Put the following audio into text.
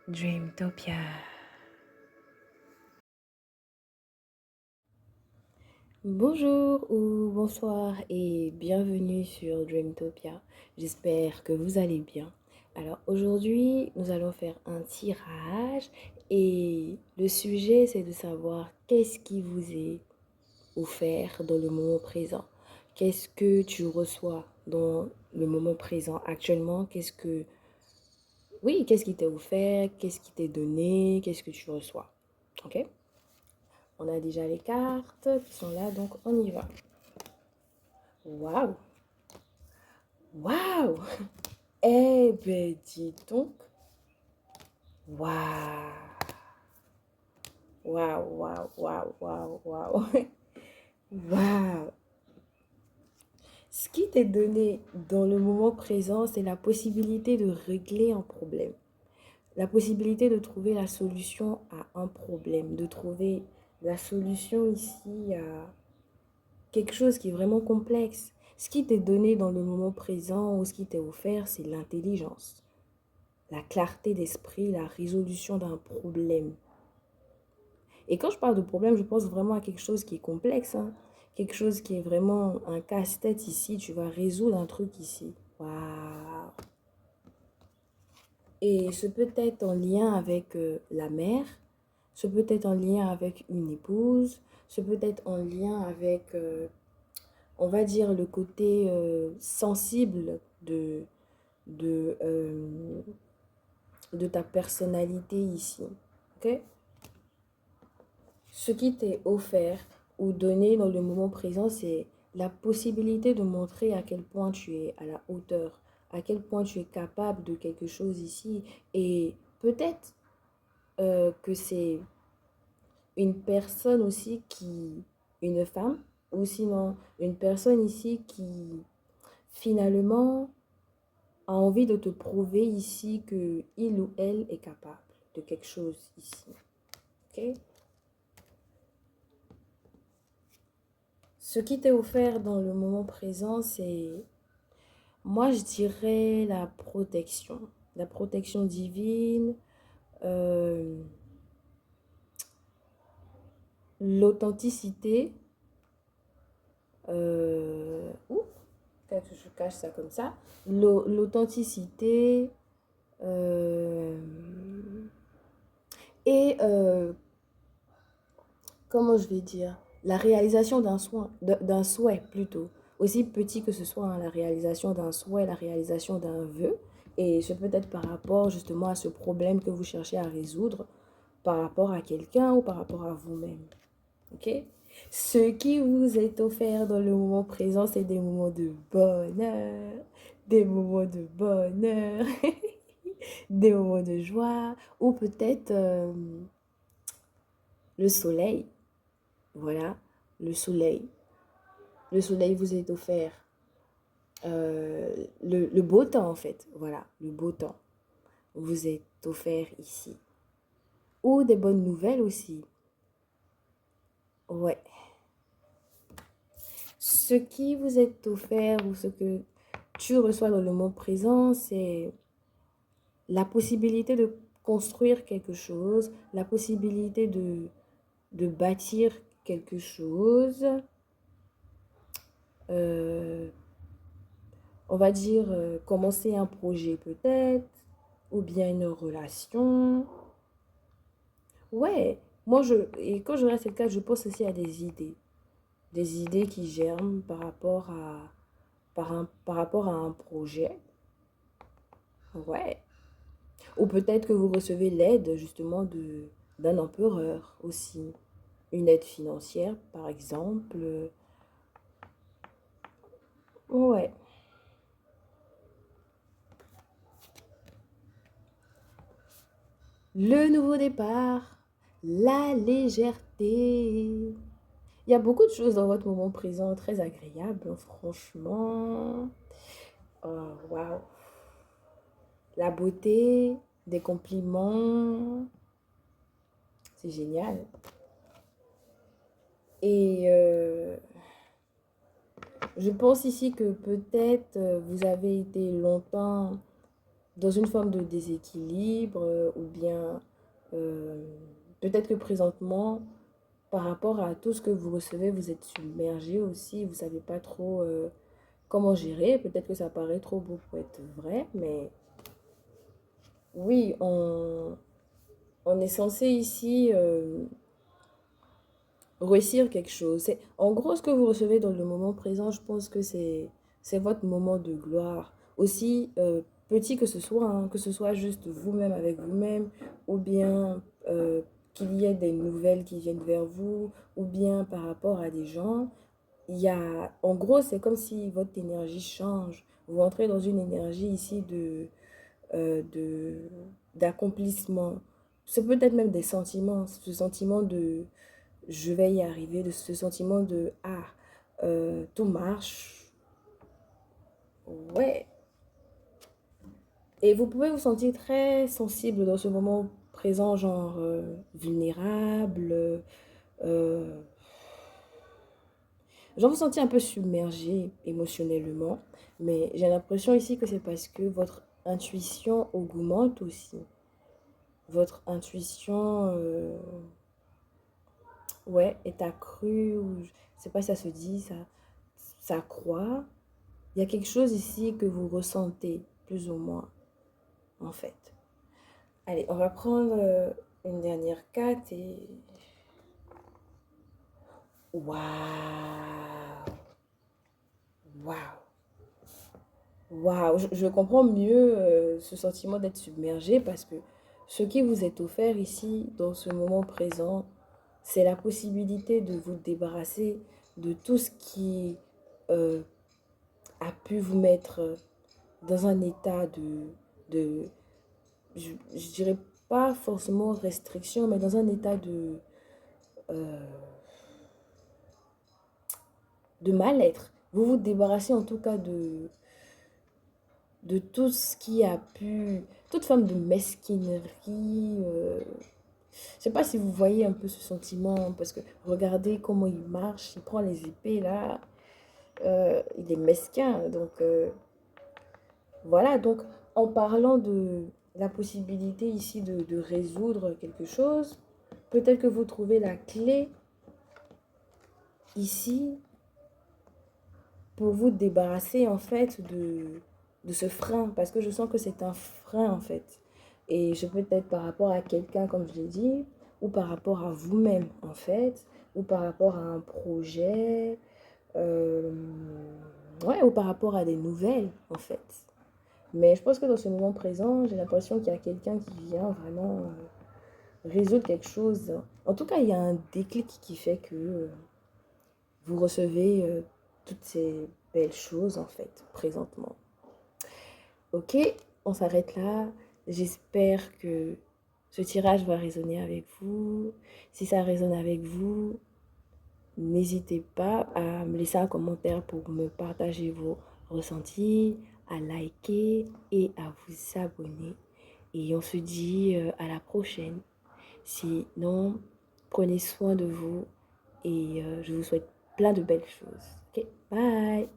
Dreamtopia. Bonjour ou bonsoir et bienvenue sur Dreamtopia. J'espère que vous allez bien. Alors aujourd'hui, nous allons faire un tirage et le sujet c'est de savoir qu'est-ce qui vous est offert dans le moment présent. Qu'est-ce que tu reçois dans le moment présent actuellement? Qu'est-ce qui t'est offert? Qu'est-ce qui t'est donné? Qu'est-ce que tu reçois? Ok? On a déjà les cartes qui sont là, donc on y va. Waouh! Waouh! Eh ben, dis donc. Waouh! Waouh, waouh, waouh, waouh, waouh. Waouh! Ce qui t'est donné dans le moment présent, c'est la possibilité de régler un problème. La possibilité de trouver la solution à un problème, de trouver la solution ici à quelque chose qui est vraiment complexe. Ce qui t'est donné dans le moment présent ou ce qui t'est offert, c'est l'intelligence, la clarté d'esprit, la résolution d'un problème. Et quand je parle de problème, je pense vraiment à quelque chose qui est complexe, hein. Quelque chose qui est vraiment un casse-tête ici. Tu vas résoudre un truc ici. Waouh! Et ce peut être en lien avec la mère, ce peut être en lien avec une épouse, ce peut être en lien avec on va dire, le côté sensible de, euh, de ta personnalité ici. Ok? Ce qui t'est offert ou donné dans le moment présent, c'est la possibilité de montrer à quel point tu es à la hauteur, à quel point tu es capable de quelque chose ici. Et peut-être que c'est une personne aussi une femme, ou sinon une personne ici qui finalement a envie de te prouver ici que il ou elle est capable de quelque chose ici. Ok? Ce qui t'est offert dans le moment présent, c'est, moi je dirais la protection divine, euh, l'authenticité. Ouh, peut-être que je cache ça comme ça. L'authenticité euh, et comment je vais dire, la réalisation d'un souhait plutôt. Aussi petit que ce soit, hein, la réalisation d'un souhait, la réalisation d'un vœu. Et ce peut être par rapport justement à ce problème que vous cherchez à résoudre, par rapport à quelqu'un ou par rapport à vous-même. Ok? Ce qui vous est offert dans le moment présent, c'est des moments de bonheur, des moments de joie, ou peut-être le soleil. Voilà, le soleil. Le soleil vous est offert. Le beau temps, en fait. Voilà, le beau temps vous est offert ici. Ou des bonnes nouvelles aussi. Ouais. Ce qui vous est offert ou ce que tu reçois dans le moment présent, c'est la possibilité de construire quelque chose, la possibilité de bâtir quelque chose. Euh, on va dire commencer un projet peut-être, ou bien une relation. Ouais, et quand je regarde cette carte, je pense aussi à des idées qui germent par rapport à un projet. Ouais. Ou peut-être que vous recevez l'aide justement d'un empereur aussi. Une aide financière, par exemple. Ouais. Le nouveau départ, la légèreté. Il y a beaucoup de choses dans votre moment présent très agréables, hein, franchement. Oh, waouh. La beauté, des compliments, c'est génial. Et je pense ici que peut-être vous avez été longtemps dans une forme de déséquilibre ou bien euh, peut-être que présentement, par rapport à tout ce que vous recevez, vous êtes submergé aussi, vous ne savez pas trop comment gérer. Peut-être que ça paraît trop beau pour être vrai, mais oui, on est censé ici réussir quelque chose. En gros, ce que vous recevez dans le moment présent, je pense que c'est votre moment de gloire. Aussi, petit que ce soit, hein, que ce soit juste vous-même avec vous-même, ou bien qu'il y ait des nouvelles qui viennent vers vous, ou bien par rapport à des gens, en gros, c'est comme si votre énergie change. Vous entrez dans une énergie ici de, d'accomplissement. C'est peut-être même des sentiments, ce sentiment de je vais y arriver, de ce sentiment de tout marche. Ouais. Et vous pouvez vous sentir très sensible dans ce moment présent, genre vulnérable, euh, genre vous sentez un peu submergé émotionnellement, mais j'ai l'impression ici que c'est parce que votre intuition augmente aussi. Votre intuition, ouais, est accrue, ou je sais pas si ça se dit, ça croît. Il y a quelque chose ici que vous ressentez, plus ou moins, en fait. Allez, on va prendre une dernière carte et... Waouh! Waouh! Waouh! Je comprends mieux ce sentiment d'être submergé parce que ce qui vous est offert ici, dans ce moment présent, c'est la possibilité de vous débarrasser de tout ce qui euh, a pu vous mettre dans un état de je dirais pas forcément restriction, mais dans un état euh, de mal-être. Vous vous débarrassez en tout cas de tout ce qui a pu, toute forme de mesquinerie. Je sais pas si vous voyez un peu ce sentiment, parce que regardez comment il marche, il prend les épées là, il est mesquin. Donc voilà, donc en parlant de la possibilité ici de résoudre quelque chose, peut-être que vous trouvez la clé ici pour vous débarrasser en fait de ce frein, parce que je sens que c'est un frein en fait. Et je peux être par rapport à quelqu'un, comme je l'ai dit, ou par rapport à vous-même en fait, ou par rapport à un projet, euh, ouais, ou par rapport à des nouvelles en fait. Mais je pense que dans ce moment présent, j'ai l'impression qu'il y a quelqu'un qui vient vraiment résoudre quelque chose. En tout cas, il y a un déclic qui fait que vous recevez toutes ces belles choses en fait, présentement. Ok, on s'arrête là. J'espère que ce tirage va résonner avec vous. Si ça résonne avec vous, n'hésitez pas à me laisser un commentaire pour me partager vos ressentis, à liker et à vous abonner. Et on se dit à la prochaine. Sinon, prenez soin de vous et je vous souhaite plein de belles choses. Ok, bye!